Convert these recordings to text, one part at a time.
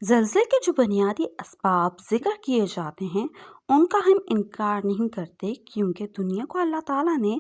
زلزلے کے جو بنیادی اسباب ذکر کیے جاتے ہیں ان کا ہم انکار نہیں کرتے، کیونکہ دنیا کو اللہ تعالیٰ نے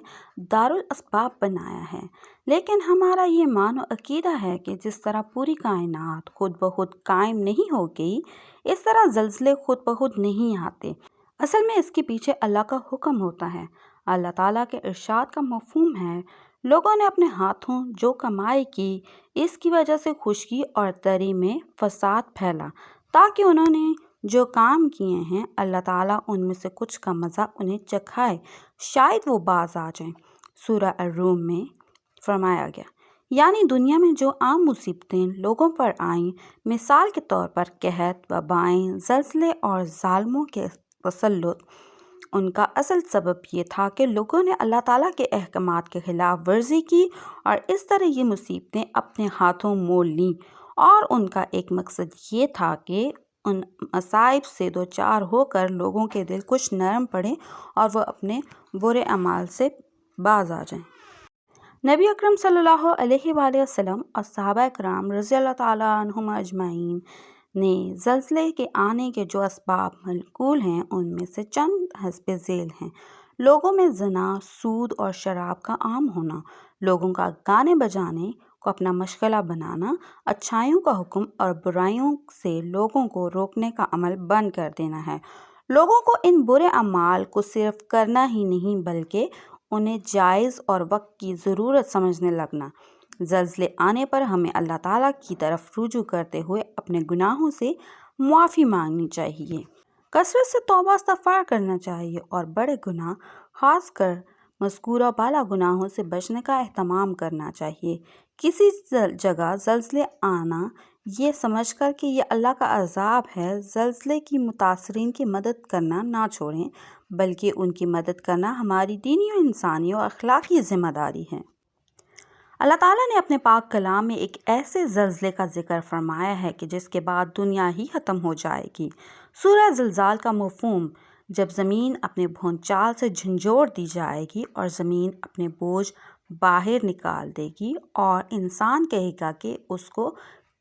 دارالاسباب بنایا ہے۔ لیکن ہمارا یہ مان و عقیدہ ہے کہ جس طرح پوری کائنات خود بخود قائم نہیں ہو گئی، اس طرح زلزلے خود بخود نہیں آتے۔ اصل میں اس کے پیچھے اللہ کا حکم ہوتا ہے۔ اللہ تعالیٰ کے ارشاد کا مفہوم ہے، لوگوں نے اپنے ہاتھوں جو کمائی کی، اس کی وجہ سے خشکی اور تری میں فساد پھیلا، تاکہ انہوں نے جو کام کیے ہیں اللہ تعالیٰ ان میں سے کچھ کا مزہ انہیں چکھائے، شاید وہ باز آ جائیں۔ سورہ الروم میں فرمایا گیا، یعنی دنیا میں جو عام مصیبتیں لوگوں پر آئیں، مثال کے طور پر قحط، وبائیں، زلزلے اور ظالموں کے تسلط، ان کا اصل سبب یہ تھا کہ لوگوں نے اللہ تعالیٰ کے احکامات کے خلاف ورزی کی، اور اس طرح یہ مصیبتیں اپنے ہاتھوں مول لیں، اور ان کا ایک مقصد یہ تھا کہ ان مصائب سے دوچار ہو کر لوگوں کے دل کچھ نرم پڑیں اور وہ اپنے برے اعمال سے باز آ جائیں۔ نبی اکرم صلی اللہ علیہ وآلہ وسلم اور صحابہ کرام رضی اللہ تعالیٰ عنہم اجمعین نے زلزلے کے آنے کے جو اسباب منقول ہیں ان میں سے چند حسب ذیل ہیں۔ لوگوں میں زنا، سود اور شراب کا عام ہونا، لوگوں کا گانے بجانے کو اپنا مشغلہ بنانا، اچھائیوں کا حکم اور برائیوں سے لوگوں کو روکنے کا عمل بند کر دینا ہے۔ لوگوں کو ان برے اعمال کو صرف کرنا ہی نہیں بلکہ انہیں جائز اور وقت کی ضرورت سمجھنے لگنا۔ زلزلے آنے پر ہمیں اللہ تعالیٰ کی طرف رجوع کرتے ہوئے اپنے گناہوں سے معافی مانگنی چاہیے، کثرت سے توبہ استغفار کرنا چاہیے، اور بڑے گناہ خاص کر مذکورہ بالا گناہوں سے بچنے کا اہتمام کرنا چاہیے۔ کسی جگہ زلزلے آنا یہ سمجھ کر کہ یہ اللہ کا عذاب ہے، زلزلے کی متاثرین کی مدد کرنا نہ چھوڑیں، بلکہ ان کی مدد کرنا ہماری دینی و انسانی و اخلاقی ذمہ داری ہے۔ اللہ تعالیٰ نے اپنے پاک کلام میں ایک ایسے زلزلے کا ذکر فرمایا ہے کہ جس کے بعد دنیا ہی ختم ہو جائے گی۔ سورہ زلزال کا مفہوم، جب زمین اپنے بھونچال سے جھنجھوڑ دی جائے گی اور زمین اپنے بوجھ باہر نکال دے گی اور انسان کہے گا کہ اس کو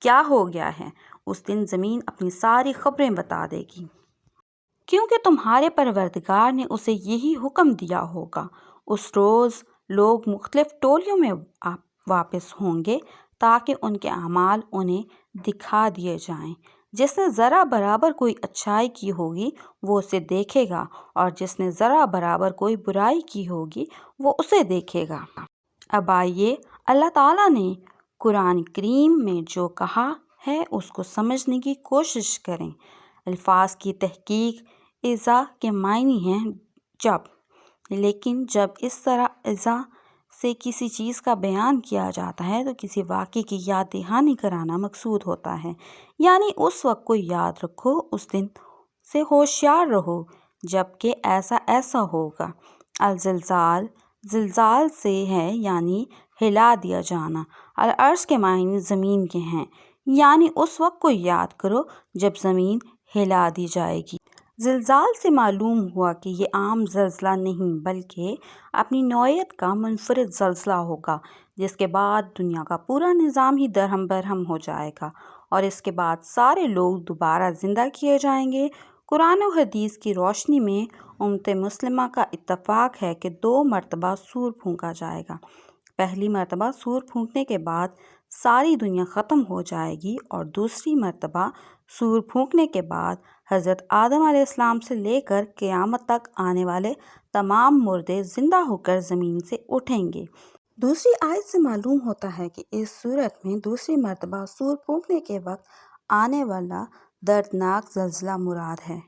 کیا ہو گیا ہے، اس دن زمین اپنی ساری خبریں بتا دے گی، کیونکہ تمہارے پروردگار نے اسے یہی حکم دیا ہوگا۔ اس روز لوگ مختلف ٹولیوں میں واپس ہوں گے تاکہ ان کے اعمال انہیں دکھا دیے جائیں۔ جس نے ذرا برابر کوئی اچھائی کی ہوگی وہ اسے دیکھے گا، اور جس نے ذرا برابر کوئی برائی کی ہوگی وہ اسے دیکھے گا۔ اب آئیے اللہ تعالیٰ نے قرآن کریم میں جو کہا ہے اس کو سمجھنے کی کوشش کریں۔ الفاظ کی تحقیق اذا کے معنی ہیں جب، لیکن جب اس طرح اذا سے کسی چیز کا بیان کیا جاتا ہے تو کسی واقعے کی یاد دہانی کرانا مقصود ہوتا ہے، یعنی اس وقت کو یاد رکھو، اس دن سے ہوشیار رہو جب کہ ایسا ہوگا۔ الزلزال زلزال سے ہے یعنی ہلا دیا جانا۔ الارض کے معنی زمین کے ہیں، یعنی اس وقت کو یاد کرو جب زمین ہلا دی جائے گی۔ زلزال سے معلوم ہوا کہ یہ عام زلزلہ نہیں بلکہ اپنی نوعیت کا منفرد زلزلہ ہوگا، جس کے بعد دنیا کا پورا نظام ہی درہم برہم ہو جائے گا، اور اس کے بعد سارے لوگ دوبارہ زندہ کیے جائیں گے۔ قرآن و حدیث کی روشنی میں امت مسلمہ کا اتفاق ہے کہ 2 مرتبہ سور پھونکا جائے گا۔ پہلی مرتبہ سور پھونکنے کے بعد ساری دنیا ختم ہو جائے گی، اور دوسری مرتبہ سور پھونکنے کے بعد حضرت آدم علیہ السلام سے لے کر قیامت تک آنے والے تمام مردے زندہ ہو کر زمین سے اٹھیں گے۔ دوسری آیت سے معلوم ہوتا ہے کہ اس صورت میں دوسری مرتبہ سور پھونکنے کے وقت آنے والا دردناک زلزلہ مراد ہے۔